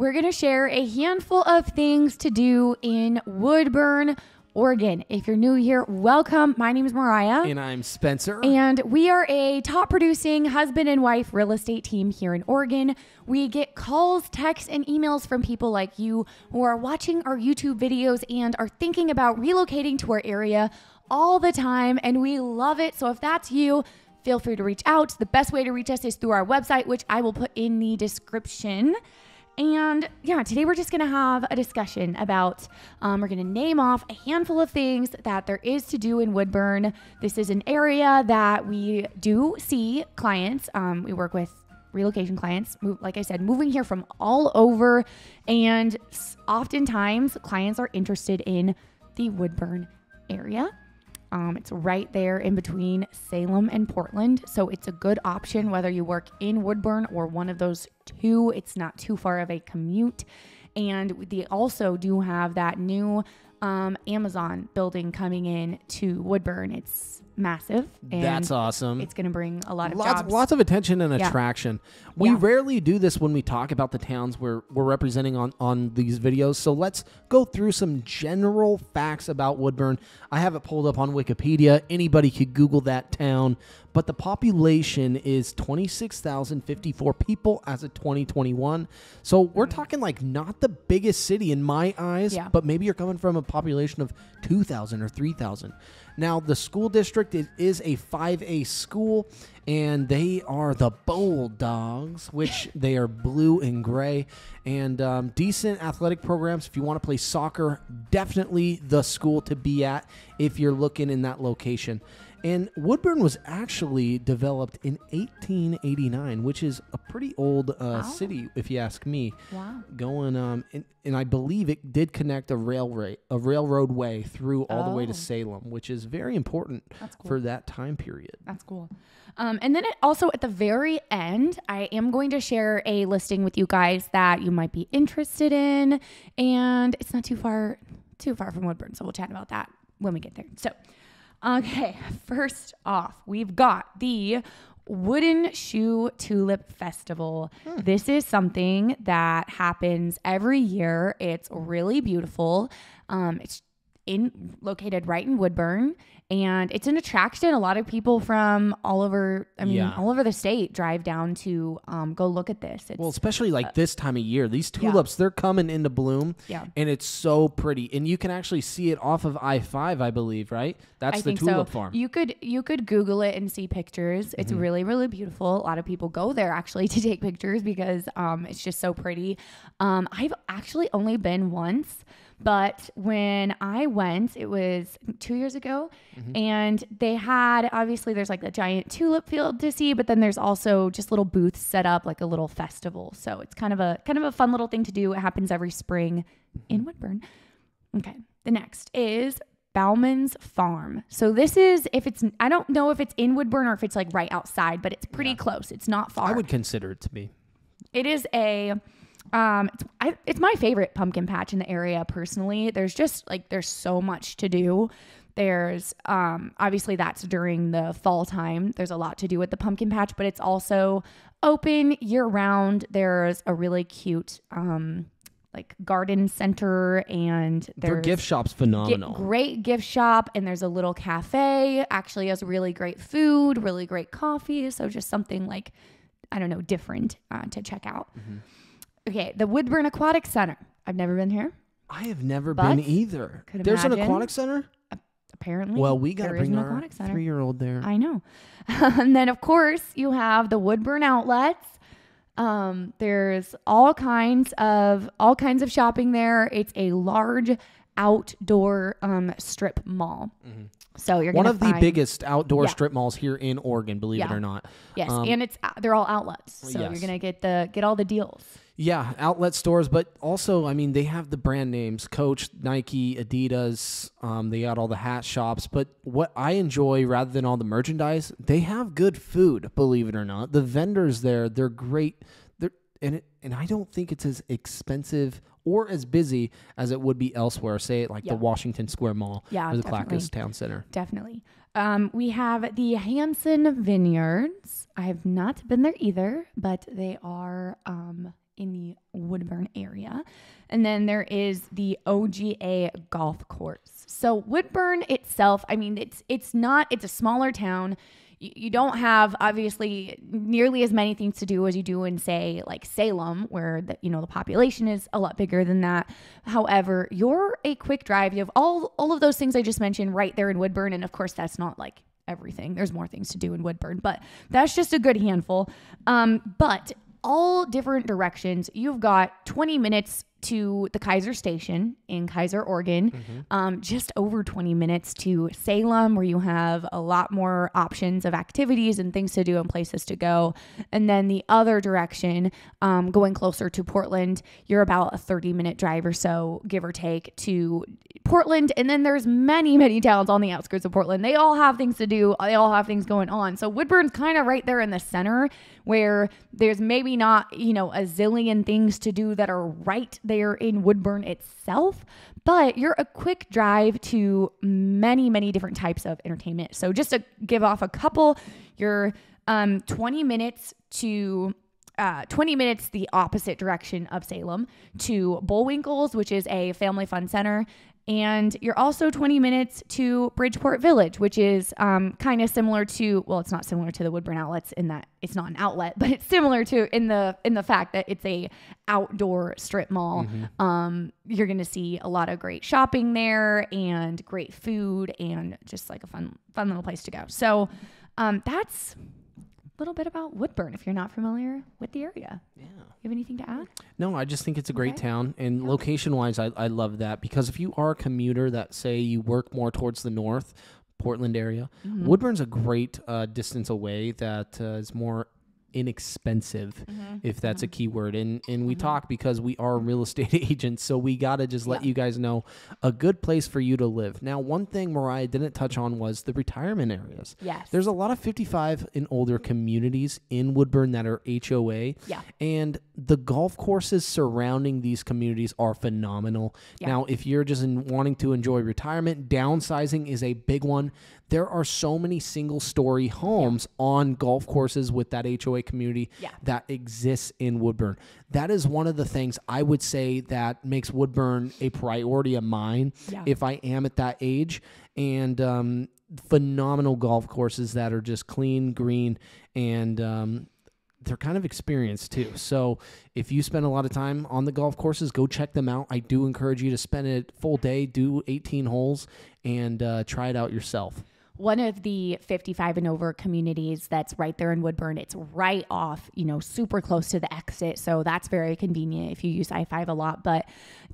we're going to share a handful of things to do in Woodburn, Oregon. If you're new here, welcome. My name is Mariah. And I'm Spencer. And we are a top producing husband and wife real estate team here in Oregon. We get calls, texts, and emails from people like you who are watching our YouTube videos and are thinking about relocating to our area all the time. And we love it. So if that's you, feel free to reach out. The best way to reach us is through our website, which I will put in the description. And yeah, today we're just going to have a discussion about, we're going to name off a handful of things that there is to do in Woodburn. This is an area that we do see clients. We work with relocation clients, like I said, moving here from all over. And oftentimes clients are interested in the Woodburn area. It's right there in between Salem and Portland. So it's a good option whether you work in Woodburn or one of those two. It's not too far of a commute. And they also do have that new Amazon building coming in to Woodburn. It's massive. And that's awesome. It's going to bring a lot of jobs. Lots of attention and attraction. We rarely do this when we talk about the towns we're representing on these videos. So let's go through some general facts about Woodburn. I have it pulled up on Wikipedia. Anybody could Google that town. But the population is 26,054 people as of 2021. So we're talking like not the biggest city in my eyes, but maybe you're coming from a population of 2,000 or 3,000. Now, the school district is a 5A school, and they are the Bulldogs, which they are blue and gray, and decent athletic programs. If you want to play soccer, definitely the school to be at if you're looking in that location. And Woodburn was actually developed in 1889, which is a pretty old city, if you ask me. Wow. Going, and I believe it did connect a railroad way through all the way to Salem, which is very important for that time period. That's cool. And then also at the very end, I am going to share a listing with you guys that you might be interested in, and it's not too far from Woodburn, so we'll chat about that when we get there. So. Okay, first off, we've got the Wooden Shoe Tulip Festival. This is something that happens every year. It's really beautiful. It's located right in Woodburn, and it's an attraction. A lot of people from all over, all over the state drive down to go look at this. Well, especially like this time of year, these tulips, they're coming into bloom, and it's so pretty. And you can actually see it off of I-5, I believe, right? That's the tulip farm. You could Google it and see pictures. It's really, really beautiful. A lot of people go there actually to take pictures because it's just so pretty. I've actually only been once. But when I went, it was 2 years ago, and they had, obviously there's like a giant tulip field to see, but then there's also just little booths set up, like a little festival. So it's kind of a fun little thing to do. It happens every spring in Woodburn. Okay. The next is Bauman's Farm. So this is, I don't know if it's in Woodburn or if it's like right outside, but it's pretty close. It's not far. I would consider it to be. It is it's my favorite pumpkin patch in the area personally. There's just there's so much to do. There's obviously that's during the fall time. There's a lot to do with the pumpkin patch, but it's also open year round. There's a really cute garden center, and their gift shop's phenomenal. Great gift shop, and there's a little cafe. Actually has really great food, really great coffee. So just something different to check out. Okay, the Woodburn Aquatic Center. I've never been here. I have never been either. There's an aquatic center? Apparently. Well, we got to bring our 3-year-old there. I know. And then, of course, you have the Woodburn Outlets. There's all kinds of shopping there. It's a large outdoor strip mall. So you're one of the biggest outdoor strip malls here in Oregon, believe it or not. Yes, and they're all outlets, so you're gonna get all the deals. Yeah, outlet stores, but also, they have the brand names: Coach, Nike, Adidas. They got all the hat shops. But what I enjoy, rather than all the merchandise, they have good food. Believe it or not, the vendors there, they're great. And I don't think it's as expensive or as busy as it would be elsewhere, say at the Washington Square Mall or the Clackamas Town Center. Definitely. We have the Hanson Vinyards. I have not been there either, but they are in the Woodburn area. And then there is the OGA Golfcourse. So Woodburn itself, I mean, it's a smaller town. You don't have obviously nearly as many things to do as you do in, say, like Salem, where the population is a lot bigger than that. However, you're a quick drive. You have all of those things I just mentioned right there in Woodburn. And of course, that's not like everything. There's more things to do in Woodburn, but that's just a good handful. But all different directions. You've got 20 minutes to the Keizer Station in Keizer, Oregon, just over 20 minutes to Salem, where you have a lot more options of activities and things to do and places to go. And then the other direction, going closer to Portland, you're about a 30-minute drive or so, give or take, to Portland. And then there's many, many towns on the outskirts of Portland. They all have things to do. They all have things going on. So Woodburn's kind of right there in the center, where there's maybe not, a zillion things to do that are right there in Woodburn itself, but you're a quick drive to many, many different types of entertainment. So just to give off a couple, you're 20 minutes the opposite direction of Salem, to Bullwinkles, which is a family fun center. And you're also 20 minutes to Bridgeport Village, which is kind of similar to, well, it's not similar to the Woodburn Outlets in that it's not an outlet, but it's similar to in the fact that it's a outdoor strip mall. You're going to see a lot of great shopping there and great food and just like a fun little place to go. So that's a little bit about Woodburn if you're not familiar with the area. Yeah. You have anything to add? No, I just think it's a great town. And location-wise, I love that, because if you are a commuter that, say, you work more towards the north, Portland area, Woodburn's a great distance away that is more inexpensive, if that's a key word. And we talk because we are real estate agents, so we got to just let you guys know a good place for you to live. Now, one thing Mariah didn't touch on was the retirement areas. Yes. There's a lot of 55 and older communities in Woodburn that are HOA. Yeah. And the golf courses surrounding these communities are phenomenal. Yeah. Now, if you're just wanting to enjoy retirement, downsizing is a big one. There are so many single-story homes on golf courses with that HOA community that exists in Woodburn. That is one of the things I would say that makes Woodburn a priority of mine if I am at that age. And phenomenal golf courses that are just clean, green, and they're kind of experienced too. So if you spend a lot of time on the golf courses, go check them out. I do encourage you to spend a full day, do 18 holes, and try it out yourself. One of the 55 and over communities that's right there in Woodburn, it's right off, super close to the exit. So that's very convenient if you use I-5 a lot. But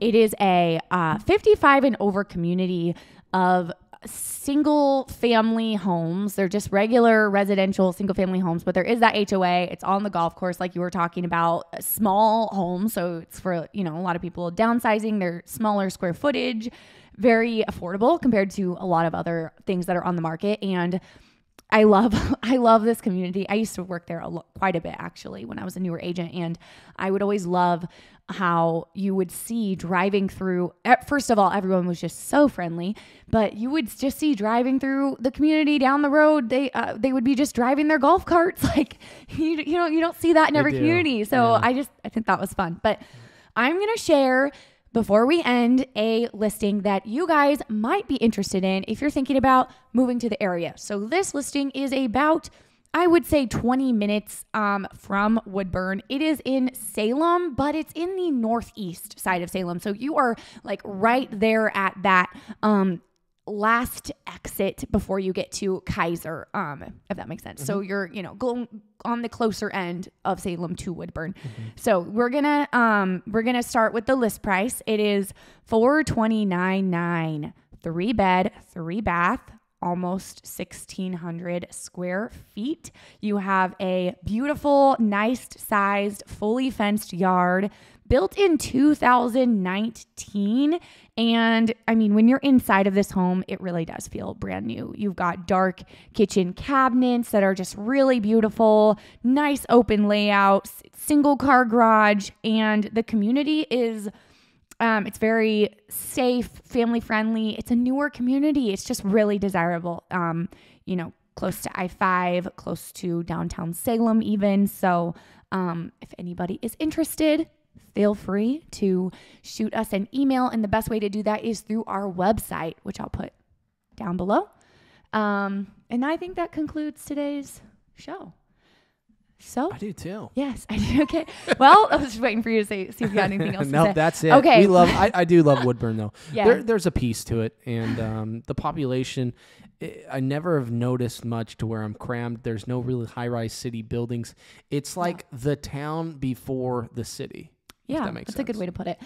it is a 55 and over community of single family homes. They're just regular residential single family homes, but there is that HOA. It's on the golf course, like you were talking about, a small homes. So it's for, a lot of people downsizing. They're smaller square footage, very affordable compared to a lot of other things that are on the market. And I love this community. I used to work there quite a bit, actually, when I was a newer agent. And I would always love how you would see driving through. First of all, everyone was just so friendly, but you would just see driving through the community down the road. They would be just driving their golf carts. Like, you don't see that in every community. So I think that was fun. But I'm going to share, before we end, a listing that you guys might be interested in if you're thinking about moving to the area. So this listing is about, I would say, 20 minutes from Woodburn. It is in Salem, but it's in the northeast side of Salem. So you are like right there at that last exit before you get to Keizer, if that makes sense. So you're, going on the closer end of Salem to Woodburn. So we're gonna start with the list price. It is $429,900, 3 bed, 3 bath, almost 1,600 square feet. You have a beautiful, nice sized, fully fenced yard, built in 2019. And I mean, when you're inside of this home, it really does feel brand new. You've got dark kitchen cabinets that are just really beautiful, nice open layouts, single car garage, and the community is it's very safe, family friendly. It's a newer community. It's just really desirable. Close to I-5, close to downtown Salem even. So if anybody is interested, feel free to shoot us an email. And the best way to do that is through our website, which I'll put down below. And I think that concludes today's show. So I do too. Yes, I do. Okay. Well, I was just waiting for you to see if you got anything else to say. No, that's it. Okay. I do love Woodburn though. Yeah. There's a piece to it, and the population. I never have noticed much to where I'm crammed. There's no really high-rise city buildings. It's like the town before the city. Yeah, that makes that's sense. a good way to put it.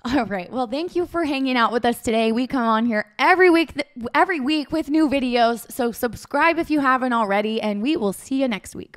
All right. Well, thank you for hanging out with us today. We come on here every week with new videos. So subscribe if you haven't already, and we will see you next week.